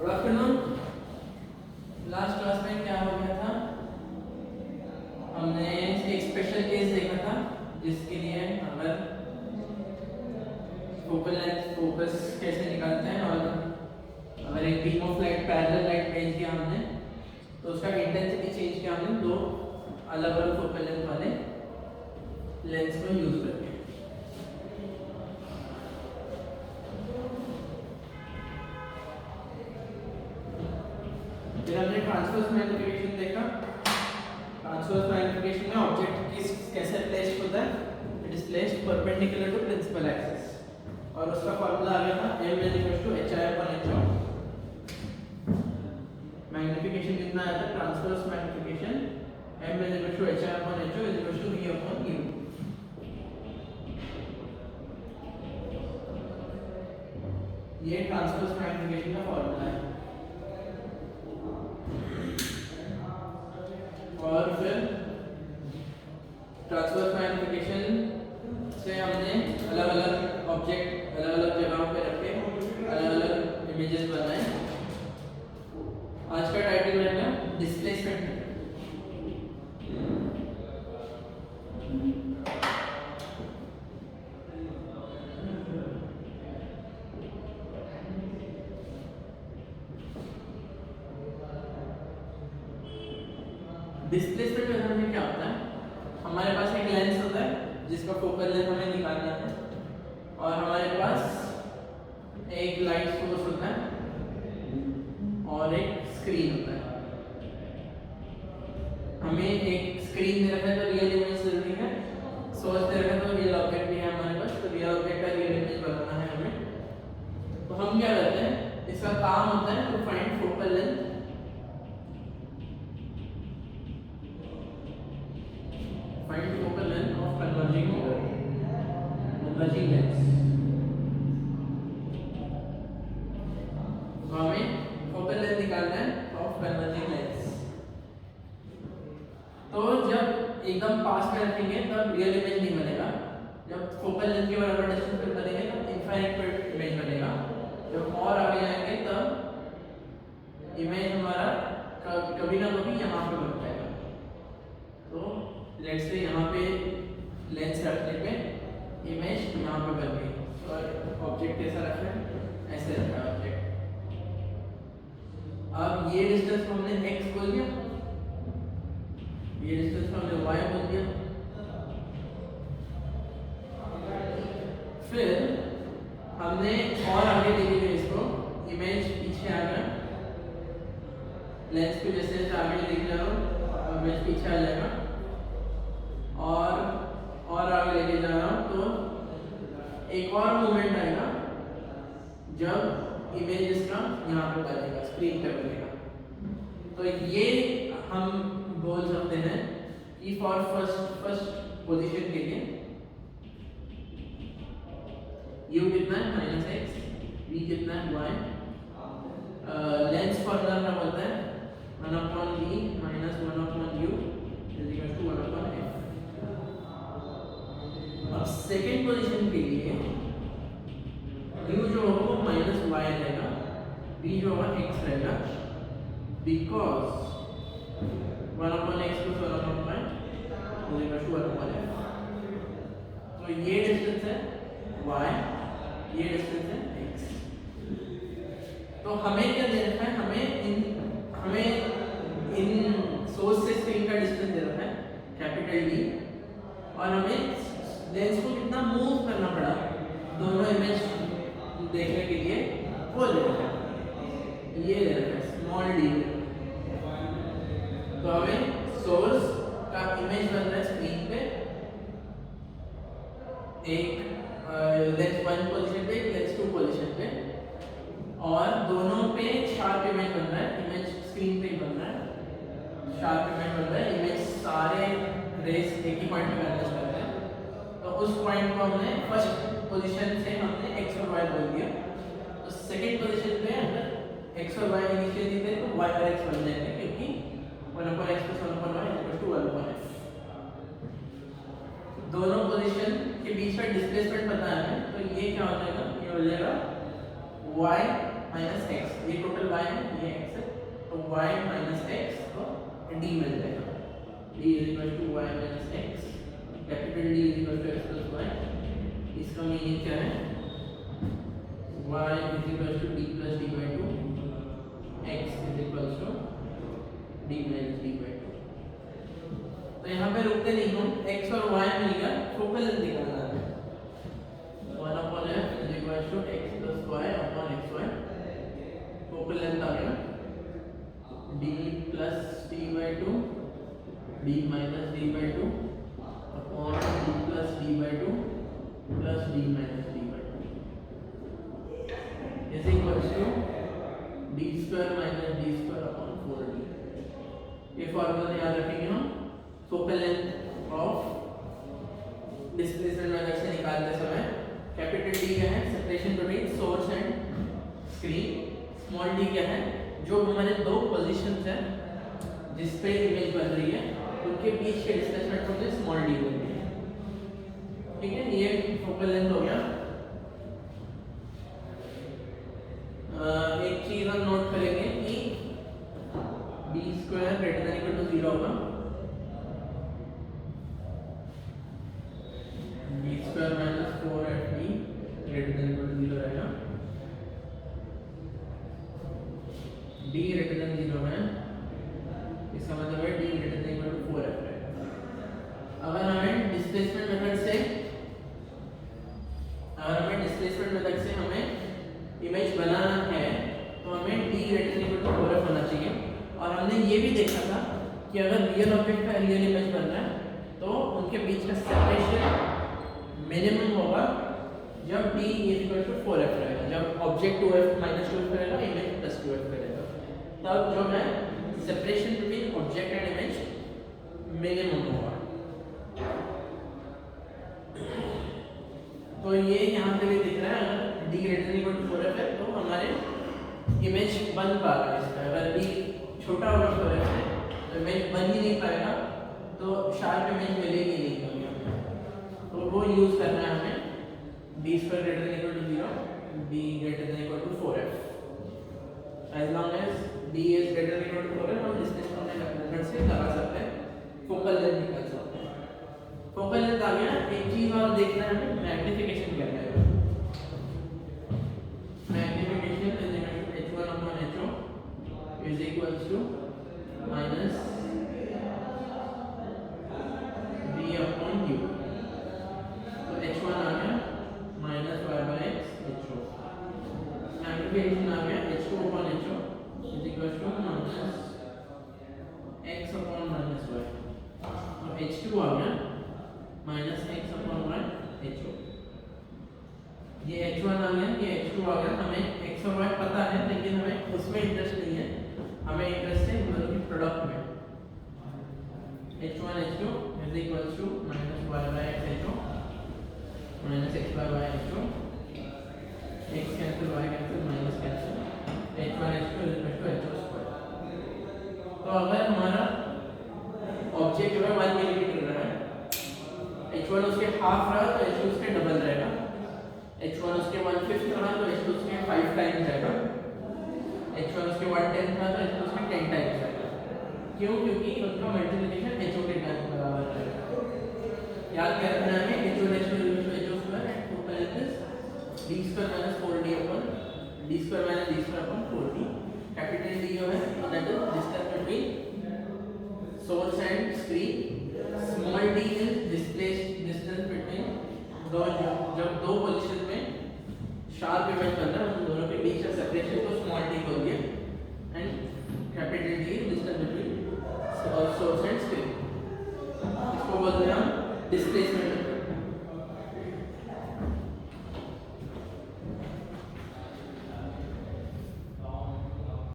Good afternoon. Last class में क्या हो गया था, हमने एक स्पेशल केस देखा था जिसके लिए अगर फोकल लेंथ फोकस कैसे निकालते हैं और अगर एक beam of light parallel light भेज दिया हमने तो उसका इंटेंसिटी चेंज किया हमने दो अलग अलग फोकल लेंथ वाले लेंस को यूज करके। फिर हमने ट्रांसवर्स मैग्निफिकेशन देखा। ट्रांसवर्स मैग्निफिकेशन में ऑब्जेक्ट कैसे प्लेस्ड होता है, it is placed perpendicular to principal axis और उसका फार्मूला आ गया था m hi/hi/h। मैग्निफिकेशन कितना आया था, transverse magnification m hi/hi/h v/u। ये ट्रांसवर्स मैग्निफिकेशन का फार्मूला है। और फिर ट्रांसवर्स मैग्निफिकेशन से हमने अलग अलग ऑब्जेक्ट अलग अलग जगहों पे रखे अलग अलग इमेजेस बनाए। आज का टाइटल रहेगा डिस्प्लेसमेंट। डिस्प्लेसमेंट मेथड में क्या होता है, हमारे पास एक लेंस होता है जिसका फोकल लेंथ हमें निकालना है और हमारे पास एक लाइट सोर्स होता है और एक स्क्रीन होता है। हमें एक स्क्रीन दे रखा है तो रियल इमेज जरूरी है, सोर्स दे रखा है तो रियल ऑब्जेक्ट भी है हमारे पास, तो रियल ऑब्जेक्ट का रियल इमेज बनाना है हमें। तो हम क्या करते हैं, इसका काम होता है to find focal length focal length of converging lens। तो हमें फोकल लेंथ निकालना है ऑफ कन्वर्जिंग लेंस। तो जब एकदम पास में रखेंगे तब रियल इमेज नहीं बनेगा, जब फोकल लेंथ के बराबर डिस्टेंस पे करेंगे तब इनफाइनाइट पर इमेज बनेगा। जब और आगे जाएंगे तब इमेज हमारा कभी ना कभी यहाँ पे बन जाएगा। तो लेट्स से यहाँ पे लेंस रखने पे इमेज यहाँ पे बन गई और ऑब्जेक्ट कैसा रखा है, ऐसे रखा है ऑब्जेक्ट। अब ये डिस्टेंस को हमने x बोल दिया, ये डिस्टेंस को हमने y बोल दिया। फिर हमने और आगे लेके गए इसको, इमेज पीछे आ गया, लेंस को जैसे आगे लेके जा रहा हूँ इमेज पीछे आ जाएगा और आगे लेके जा रहा हूँ तो एक और मोमेंट आएगा जब इमेज इसका यहाँ पे बनेगा, स्क्रीन पे बनेगा। तो ये हम बोल सकते हैं कि फॉर फर्स्ट पोजीशन के लिए u कितना है -x, v कितना है y, लेंस फॉर्मूला क्या बोलता है 1/v - 1/u = 1/f। अब सेकेंड पोजीशन के लिए u जो होगा वो -y रहेगा, v जो होगा x रहेगा, बिकॉज 1/x + 1/y = 1/f। तो ये डिस्टेंस है y, ये डिस्टेंस है x। तो हमें क्या दे रखा है, हमें इन सोर्स से स्क्रीन का डिस्टेंस दे रखा है कैपिटल D और हमें लेंस को कितना मूव करना पड़ा दोनों इमेज देखने के लिए वो दे रखा है, ये दे रखा है स्मॉल d। तो हमें सोर्स का इमेज बन रहा है स्क्रीन पे, एक लेंस 1 पोजीशन पे, एक लेंस 2 पोजीशन पे, और दोनों पे शार्प इमेज बन रहा है, इमेज स्क्रीन पे ही बन रहा है, शार्प इमेज बन रहा है, इमेज सारे रेस एक ही पॉइंट पे वैनिश कर रहे हैं। तो उस पॉइंट को हमने फर्स्ट पोजीशन से हमने x और y बोल दिया। तो सेकंड पोजीशन पे अगर x और y इनिशियली थे तो y और x बन जाएंगे, क्योंकि 1/x + 1/y = 1/f। दोनों पोजीशन के बीच में डिस्प्लेसमेंट पता है हमें, तो ये क्या हो जाएगा, ये हो जाएगा y माइनस एक्स, ये टोटल y है, ये x है, तो y माइनस एक्स तो d मिल जाएगा। d is equal to y minus x, capital D is equal to x plus y। इसका मीनिंग क्या है, y is equal to d plus d by two, x is equal to d minus d by two. तो यहाँ पे रुकते नहीं हम, x और y मिल गया, फोकल लेंथ निकालना है। 1 upon f is equal to x plus y upon xy, focal length आ गया d plus d by two, d minus d by two upon d plus d by two plus d minus d by two is equal to d square minus d square upon 4d। ये formula याद रखेंगे हम focal length of displacement method से निकालते समय। Capital D क्या है, separation between source and screen. Small d क्या है, जो हमारे दो पोजीशंस हैं जिस पे इमेज बन रही है उनके बीच के डिस्प्लेसमेंट को जो स्मॉल d बोलते हैं। ठीक है, ये फोकल लेंथ हो गया। एक चीज हम नोट करेंगे कि d square greater than equal to 0 होगा, d square minus 4f d greater than equal to 0 रहेगा। d ग्रेटर देन 0 है, इसका मतलब है d greater than equal to 4f रहेगा। अगर हमें डिस्प्लेसमेंट मेथड से हमें इमेज बनाना है तो हमें d greater than equal to 4f होना चाहिए। और हमने ये भी देखा था कि अगर रियल ऑब्जेक्ट का रियल इमेज बन रहा है तो उनके बीच का सेपरेशन मिनिमम होगा जब d इक्वल टू 4f रहेगा, जब ऑब्जेक्ट 2f माइनस 2f करेगा, इमेज प्लस 2f करेगा, तब जो है separation between object and image minimum होगा। तो ये यहाँ पे भी दिख रहा है, अगर d greater than equal to 4f है तो हमारे इमेज बन पा रहा है इसका। अगर d छोटा होगा 4f से तो इमेज बन ही नहीं पाएगा, तो शार्प इमेज मिलेगी नहीं कभी। तो वो यूज करना है हमें d square greater than equal to 0, d greater than equal to 4f। As long as d is greater than equal to 4f हम डिस्प्लेसमेंट मेथड से लगा सकते हैं, फोकल लेंथ निकाल सकते हैं। फोकल लेंथ आ गया। एक चीज और देखना है हमें, मैग्नीफिकेशन क्या है। Magnification is equal to h1 upon ho is equal to minus b upon u। तो h1 आ गया minus y by x ho। Magnification आ गया h2 upon ho is equal to minus x upon minus y। तो h2 आ गया minus x upon y ho। ये h1 आ गया, ये h2 आ गया। हमें x और y पता है लेकिन हमें उसमें इंटरेस्ट नहीं है, हमें इंटरेस्ट है दोनों के प्रोडक्ट में। h1 h2 is equal to minus y by x ho minus x by y ho, x cancel y cancel minus cancel, h1 h2 is equal to ho square. तो अगर हमारा ऑब्जेक्ट जो है 1 millimetre रहा है, h1 उसके half रहा तो h2 उसके डबल रहेगा, h1 उसके 1/5 रहा तो h2 उसके 5 टाइम्स रहेगा, h1 उसके 1/10 रहा तो h2 उसके 10 टाइम्स रहेगा। क्यों? क्योंकि उनका मल्टीप्लिकेशन ho के टाइम बराबर रहेगा। याद क्या रखना है, h1 h2 ho square and focal length is d square minus 4d upon d square minus d square upon 4d। Capital D जो है that is distance between source and screen, small d is distance between दो, जब दो position में sharp image बन रहा है उन दोनों के बीच का सेपरेशन को स्मॉल d बोल दिया, and capital D distance between source and screen. इसको बोलते हैं हम डिस्प्लेसमेंट